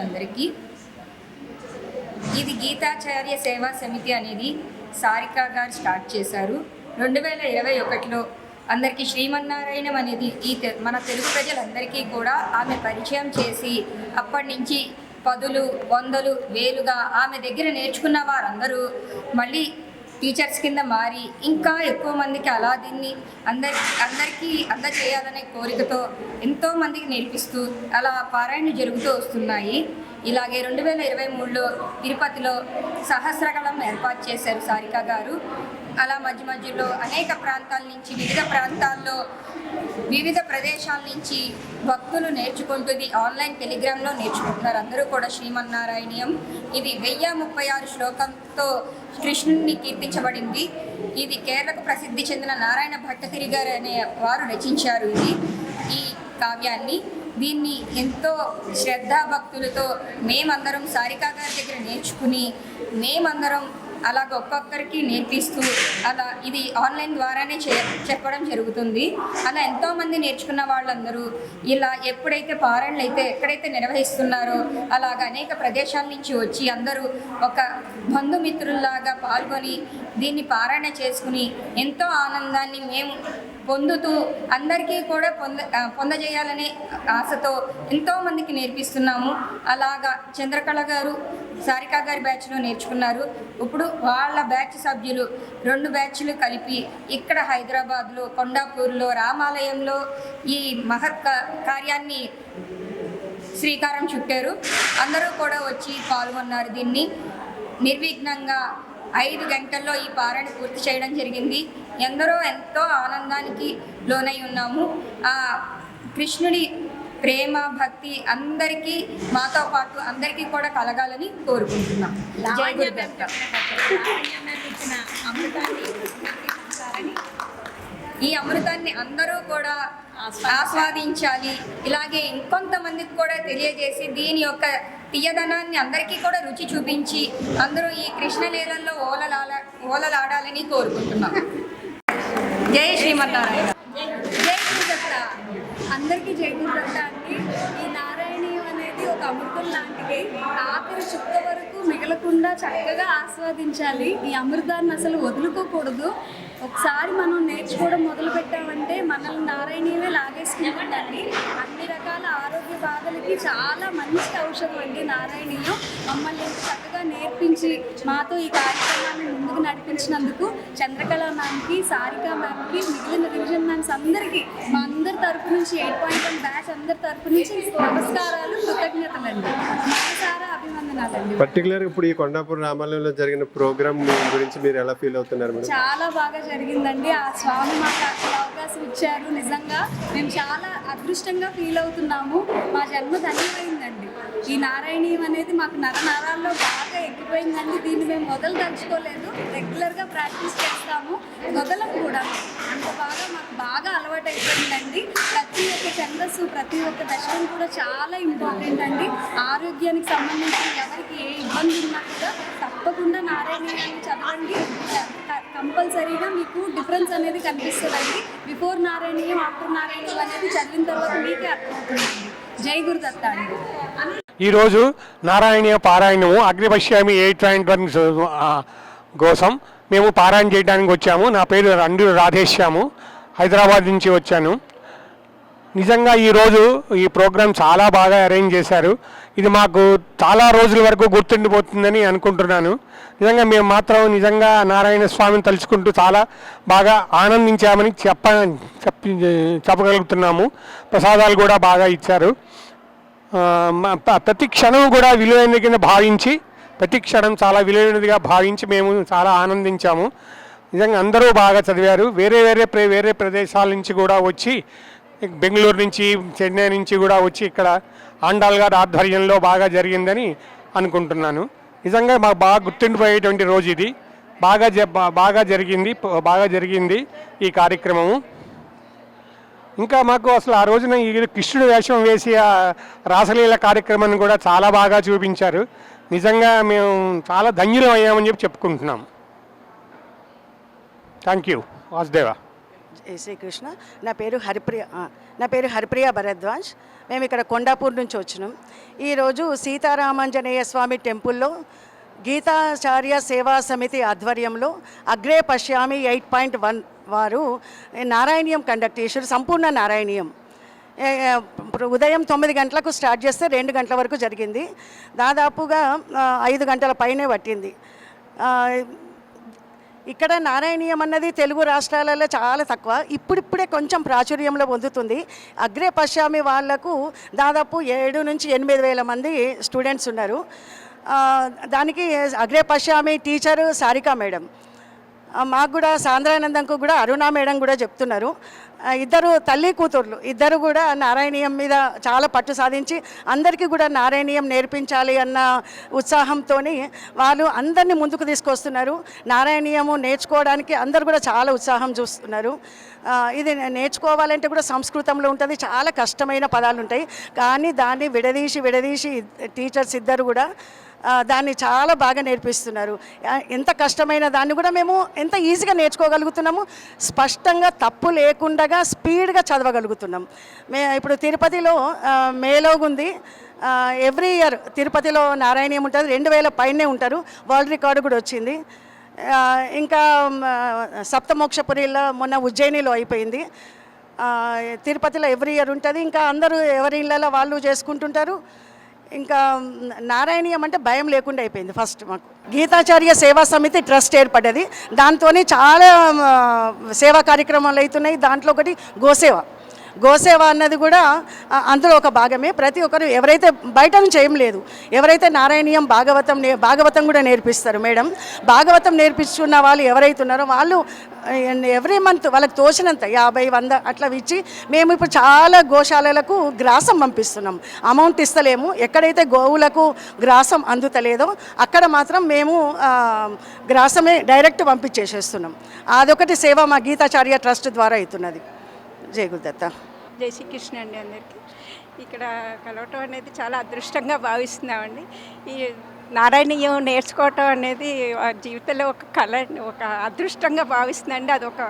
అందరికీ ఇది గీతాచార్య సేవా సమితి అనేది సారికా గారు స్టార్ట్ చేశారు 2021లో. అందరికీ శ్రీమన్నారాయణం అనేది మన తెలుగు ప్రజలందరికీ కూడా ఆమె పరిచయం చేసి అప్పటి నుంచి పదులు వందలు వేలుగా ఆమె దగ్గర నేర్చుకున్న వారందరూ మళ్ళీ టీచర్స్ కింద మారి ఇంకా ఎక్కువ మందికి అలా దీన్ని అందరికీ అందజేయాలనే కోరికతో ఎంతోమందికి నేర్పిస్తూ అలా పారాయణ జరుగుతూ వస్తున్నాయి. ఇలాగే 2023లో తిరుపతిలో సహస్రకళం ఏర్పాటు చేశారు సారికా గారు. అలా మధ్య మధ్యలో అనేక ప్రాంతాల నుంచి వివిధ ప్రదేశాల నుంచి భక్తులు నేర్చుకుంటుంది. ఆన్లైన్ టెలిగ్రామ్లో నేర్చుకుంటున్నారు అందరూ కూడా శ్రీమన్నారాయణీయం. ఇది 1036 శ్లోకంతో కృష్ణుని కీర్తించబడింది. ఇది కేరళకు ప్రసిద్ధి చెందిన నారాయణ భట్టతిరి గారు అనే వారు రచించారు ఈ కావ్యాన్ని. దీన్ని ఎంతో శ్రద్ధాభక్తులతో మేమందరం సారికా గారి దగ్గర నేర్చుకుని మేమందరం అలాగ ఒక్కొక్కరికి నేర్పిస్తూ అలా ఇది ఆన్లైన్ ద్వారానే చెప్పడం జరుగుతుంది. అలా ఎంతోమంది నేర్చుకున్న వాళ్ళందరూ ఇలా ఎప్పుడైతే పారాయణలు అయితే ఎక్కడైతే నిర్వహిస్తున్నారో అలాగ అనేక ప్రదేశాల నుంచి వచ్చి అందరూ ఒక బంధుమిత్రుల్లాగా పాల్గొని దీన్ని పారాయణ చేసుకుని ఎంతో ఆనందాన్ని మేము పొందుతూ అందరికీ కూడా పొందజేయాలనే ఆశతో ఎంతోమందికి నేర్పిస్తున్నాము. అలాగా చంద్రకళ గారు సారికా గారి బ్యాచ్లో నేర్చుకున్నారు. ఇప్పుడు వాళ్ళ బ్యాచ్ సభ్యులు 2 బ్యాచ్లు కలిపి ఇక్కడ హైదరాబాద్లో కొండాపూర్లో రామాలయంలో ఈ మహత్ కార్యాన్ని శ్రీకారం చుట్టారు. అందరూ కూడా వచ్చి పాల్గొన్నారు. దీన్ని నిర్విఘ్నంగా 5 గంటల్లో ఈ పారాయణ పూర్తి చేయడం జరిగింది. ఎందరో ఎంతో ఆనందానికి లోనై ఉన్నాము. ఆ కృష్ణుడి ప్రేమ భక్తి అందరికీ మాతో పాటు అందరికీ కూడా కలగాలని కోరుకుంటున్నాం. జై గురుదత్త. ఈ అమృతాన్ని అందరూ కూడా ఆస్వాదించాలి. ఇలాగే ఇంకొంతమందికి కూడా తెలియజేసి దీని యొక్క తీయదనాన్ని అందరికీ కూడా రుచి చూపించి అందరూ ఈ కృష్ణలీలల్లో ఓలలాడాలని కోరుకుంటున్నాం. జై శ్రీమన్నారాయణ. జై గురుదత్త. అందరికీ జై గురుదత్త అండి. ఈ నారాయణీయం అనేది ఒక అమృతం లాంటిది. ఆఖరి చుక్క వరకు మిగలకుండా చక్కగా ఆస్వాదించాలి. ఈ అమృతాన్ని అసలు వదులుకోకూడదు. ఒకసారి మనం నేర్చుకోవడం మొదలు పెట్టామంటే మనల్ని నారాయణీయమే లాగేసుకుంటుందండి. అన్ని రకాల ఆరోగ్య బాధలకి చాలా మంచి ఔషధం అండి నారాయణీయం. మమ్మల్ని ఇంత చక్కగా నేర్పించి మాతో ఈ కార్యక్రమాన్ని ముందుకు నడిపించినందుకు చంద్రకళ మ్యామ్కి, సారికా మ్యామ్కి, మిగిలిన రివిజన్ మ్యామ్స్ అందరికీ మా అందరి తరపు నుంచి 8.1 బ్యాచ్ అందరి తరపు నుంచి నమస్కారాలు, కృతజ్ఞతలండి. మనసారా అభివందనాలండి. పర్టికులర్ ఇప్పుడు ఈ కొండాపూర్ రామాలయంలో జరిగిన ప్రోగ్రామ్ గురించి మీరు ఎలా ఫీల్ అవుతున్నారు? చాలా బాగా జరిగిందండి. ఆ స్వామి మాకు అవకాశం ఇచ్చారు. నిజంగా మేము చాలా అదృష్టంగా ఫీల్ అవుతున్నాము. మా జన్మ ధన్యమైందండి. ఈ నారాయణీయం అనేది మాకు నరాల్లో బాగా ఎక్కిపోయిందండి. దీన్ని మేము తలుచుకోలేదు. రెగ్యులర్గా ప్రాక్టీస్ చేస్తాము, వదలం కూడా. అంత మాకు బాగా అలవాటు అయిపోయిందండి. ప్రతి ఒక్క ఛందస్సు, ప్రతి ఒక్క దశకం కూడా చాలా ఇంపార్టెంట్ అండి. ఆరోగ్యానికి సంబంధించి ఎవరికి ఏ ఇబ్బంది ఉన్నా కూడా తప్పకుండా నారాయణీయాన్ని చదవండి. కంపల్సరీగా మీకు డిఫరెన్స్ అనేది కనిపిస్తుందండి. బిఫోర్ నారాయణీయం, ఆఫ్టర్ నారాయణీయం అనేది చదివిన తర్వాత మీకే అర్థమవుతుందండి. జై గురుదత్త అండి. ఈరోజు నారాయణీయ పారాయణము అగ్నిపశ్యామి 8.1 కోసం మేము పారాయణ చేయడానికి వచ్చాము. నా పేరు రండూరు రాధేశ్యాము, హైదరాబాద్ నుంచి వచ్చాను. నిజంగా ఈరోజు ఈ ప్రోగ్రాం చాలా బాగా అరేంజ్ చేశారు. ఇది మాకు చాలా రోజుల వరకు గుర్తుండిపోతుందని అనుకుంటున్నాను. నిజంగా మేము మాత్రం నిజంగా నారాయణ స్వామిని తలుచుకుంటూ చాలా బాగా ఆనందించామని చెప్పగలుగుతున్నాము. ప్రసాదాలు కూడా బాగా ఇచ్చారు. ప్రతి క్షణం కూడా విలువైన కింద భావించి, ప్రతి క్షణం చాలా విలువైనదిగా భావించి మేము చాలా ఆనందించాము. నిజంగా అందరూ బాగా చదివారు. వేరే ప్రదేశాల నుంచి కూడా వచ్చి, బెంగళూరు నుంచి, చెన్నై నుంచి కూడా వచ్చి ఇక్కడ ఆండాల్ గారి ఆధ్వర్యంలో బాగా జరిగిందని అనుకుంటున్నాను. నిజంగా మాకు బాగా గుర్తుండిపోయేటువంటి రోజు ఇది. బాగా జరిగింది ఈ కార్యక్రమము. ఇంకా మాకు అసలు ఆ రోజున ఈ కృష్ణుడు వేషం వేసి ఆ రాసలీల కార్యక్రమాన్ని కూడా చాలా బాగా చూపించారు. నిజంగా మేము చాలా ధన్యులం అయ్యామని చెప్పుకుంటున్నాం. Thank you Vasudeva. జై శ్రీకృష్ణ. నా పేరు హరిప్రియ భరద్వాజ్. మేము ఇక్కడ కొండాపూర్ నుంచి వచ్చినాం. ఈరోజు సీతారామాంజనేయ స్వామి టెంపుల్లో గీతాచార్య సేవా సమితి ఆధ్వర్యంలో అగ్రే పశ్యామి 8.1 వారు నారాయణీయం కండక్ట్ చేశారు. సంపూర్ణ నారాయణీయం ఉదయం 9 గంటలకు స్టార్ట్ చేస్తే 2 గంటల వరకు జరిగింది. దాదాపుగా 5 గంటల పైనే పట్టింది. ఇక్కడ నారాయణీయం అన్నది తెలుగు రాష్ట్రాలలో చాలా తక్కువ, ఇప్పుడిప్పుడే కొంచెం ప్రాచుర్యంలో పొందుతుంది. అగ్రే పశ్యామి వాళ్లకు దాదాపు 7 నుంచి 8 వేల మంది స్టూడెంట్స్ ఉన్నారు. దానికి అగ్రే పశ్యామి టీచరు సారికా మేడం, మాకు కూడా సాంద్రానందంకు కూడా అరుణా మేడం కూడా చెప్తున్నారు. ఇద్దరు తల్లి కూతుర్లు ఇద్దరు కూడా నారాయణీయం మీద చాలా పట్టు సాధించి అందరికీ కూడా నారాయణీయం నేర్పించాలి అన్న ఉత్సాహంతో వాళ్ళు అందరినీ ముందుకు తీసుకొస్తున్నారు. నారాయణీయము నేర్చుకోవడానికి అందరు కూడా చాలా ఉత్సాహం చూస్తున్నారు. ఇది నేర్చుకోవాలంటే కూడా సంస్కృతంలో ఉంటుంది, చాలా కష్టమైన పదాలు ఉంటాయి. కానీ దాన్ని విడదీసి టీచర్స్ ఇద్దరు కూడా దాన్ని చాలా బాగా నేర్పిస్తున్నారు. ఎంత కష్టమైన దాన్ని కూడా మేము ఎంత ఈజీగా నేర్చుకోగలుగుతున్నాము, స్పష్టంగా తప్పు లేకుండా స్పీడ్గా చదవగలుగుతున్నాం. ఇప్పుడు తిరుపతిలో మేలో ఉంది. ఎవ్రీ ఇయర్ తిరుపతిలో నారాయణీయం ఉంటుంది, 2000 పైనే ఉంటారు. వరల్డ్ రికార్డు కూడా వచ్చింది. ఇంకా సప్తమోక్షపురిలో మొన్న ఉజ్జయినిలో అయిపోయింది. తిరుపతిలో ఎవ్రీ ఇయర్ ఉంటుంది. ఇంకా అందరూ ఎవరి ఇళ్ళలో వాళ్ళు చేసుకుంటుంటారు. ఇంకా నారాయణీయం అంటే భయం లేకుండా అయిపోయింది. ఫస్ట్ మాకు గీతాచార్య సేవా సమితి ట్రస్ట్ ఏర్పడ్డది. దాంతో చాలా సేవా కార్యక్రమాలు అవుతున్నాయి. దాంట్లో ఒకటి గోసేవ అన్నది కూడా అందులో ఒక భాగమే. ప్రతి ఒక్కరు ఎవరైతే బయట నుంచి ఏం లేదు, ఎవరైతే నారాయణీయం భాగవతం కూడా నేర్పిస్తారు మేడం. భాగవతం నేర్పించుకున్న వాళ్ళు ఎవరైతే ఉన్నారో వాళ్ళు ఎవ్రీ మంత్ వాళ్ళకి తోచినంత 50-100 అట్లా ఇచ్చి మేము ఇప్పుడు చాలా గోశాలలకు గ్రాసం పంపిస్తున్నాం. అమౌంట్ ఇస్తలేము. ఎక్కడైతే గోవులకు గ్రాసం అందుతలేదో అక్కడ మాత్రం మేము గ్రాసమే డైరెక్ట్ పంపించేసేస్తున్నాం. అదొకటి సేవ మా గీతాచార్య ట్రస్ట్ ద్వారా అవుతున్నది. జై గురుదత్త. జై శ్రీకృష్ణ అండి. అందరికీ ఇక్కడ కలవటం అనేది చాలా అదృష్టంగా భావిస్తున్నామండి. ఈ నారాయణీయం నేర్చుకోవటం అనేది జీవితంలో ఒక కళ, ఒక అదృష్టంగా భావిస్తుందండి. అది ఒక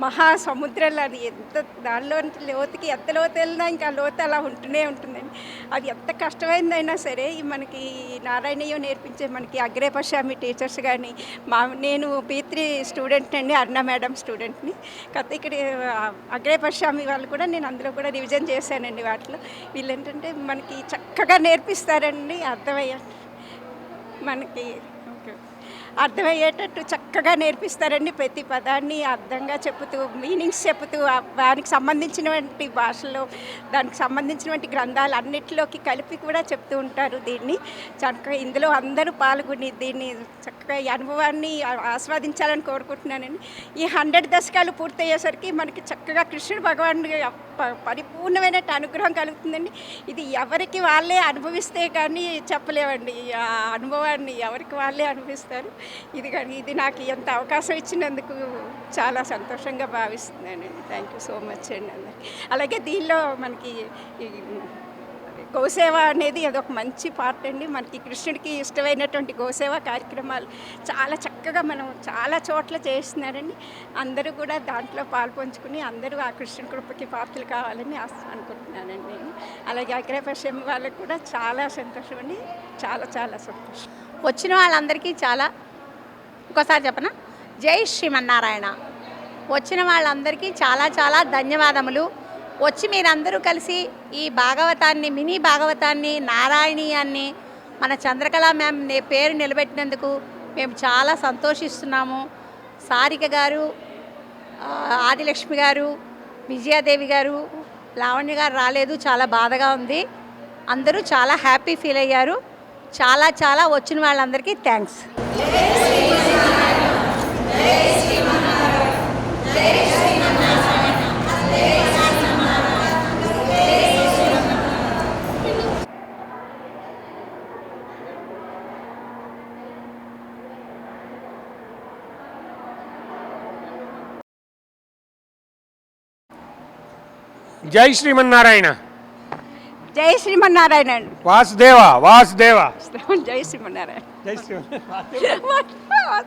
మహాసముద్రంలో, అది ఎంత దానిలో లోతుకి ఎంత లోతు వెళ్ళినా ఇంకా లోతు అలా ఉంటూనే ఉంటుందండి. అది ఎంత కష్టమైందైనా సరే మనకి నారాయణీయం నేర్పించే మనకి అగ్రే పశ్యామి టీచర్స్ కానీ నేను P3 స్టూడెంట్ అండి, అరుణ మేడం స్టూడెంట్ని. కాకపోతే ఇక్కడ అగ్రే పశ్యామి వాళ్ళు కూడా నేను అందులో కూడా రివిజన్ చేశానండి. వాటిలో వీళ్ళు ఏంటంటే మనకి చక్కగా నేర్పిస్తారండి. మనకి అర్థమయ్యేటట్టు చక్కగా నేర్పిస్తారండి. ప్రతి పదాన్ని అర్థంగా చెబుతూ, మీనింగ్స్ చెబుతూ, దానికి సంబంధించినటువంటి భాషలో దానికి సంబంధించినటువంటి గ్రంథాలు అన్నిటిలోకి కలిపి కూడా చెప్తూ ఉంటారు. దీన్ని చక్కగా ఇందులో అందరూ పాల్గొని దీన్ని చక్కగా ఈ అనుభవాన్ని ఆస్వాదించాలని కోరుకుంటున్నానండి. ఈ 100 దశకాలు పూర్తయ్యేసరికి మనకి చక్కగా కృష్ణుడు భగవానుడి పరిపూర్ణమైన అనుగ్రహం కలుగుతుందండి. ఇది ఎవరికి వాళ్ళే అనుభవిస్తే కానీ చెప్పలేమండి. ఆ అనుభవాన్ని ఎవరికి వాళ్ళే అనుభవిస్తారు. ఇది నాకు ఎంత అవకాశం ఇచ్చినందుకు చాలా సంతోషంగా భావిస్తున్నానండి. థ్యాంక్ యూ సో మచ్ అండి అందరికీ. అలాగే దీనిలో మనకి గోసేవ అనేది అదొక మంచి పార్ట్ అండి. మనకి కృష్ణుడికి ఇష్టమైనటువంటి గోసేవ కార్యక్రమాలు చాలా చక్కగా మనం చాలా చోట్ల చేస్తున్నారండి. అందరూ కూడా దాంట్లో పాల్పంచుకుని అందరూ ఆ కృష్ణుడి కృపకి పాత్రలు కావాలని అనుకుంటున్నానండి నేను. అలాగే అగ్రే పశ్చిమ వాళ్ళకి కూడా చాలా సంతోషం అండి. చాలా చాలా సంతోషం. వచ్చిన వాళ్ళందరికీ ఇంకోసారి చెప్పనా, జై శ్రీమన్నారాయణ. వచ్చిన వాళ్ళందరికీ చాలా చాలా ధన్యవాదములు. వచ్చి మీరందరూ కలిసి ఈ భాగవతాన్ని, మినీ భాగవతాన్ని, నారాయణీయాన్ని మన చంద్రకళ మ్యామ్ పేరు నిలబెట్టినందుకు మేము చాలా సంతోషిస్తున్నాము. సారిక గారు, ఆదిలక్ష్మి గారు, విజయాదేవి గారు, లావణ్య గారు రాలేదు, చాలా బాధగా ఉంది. అందరూ చాలా హ్యాపీ ఫీల్ అయ్యారు. చాలా వచ్చిన వాళ్ళందరికీ థ్యాంక్స్. జై శ్రీమన్నారాయణ. జై శ్రీమన్నారాయణ అండి. వాసుదేవ వాసుదేవ. జై శ్రీమన్నారాయణ. జై శ్రీమన్నారాయణ.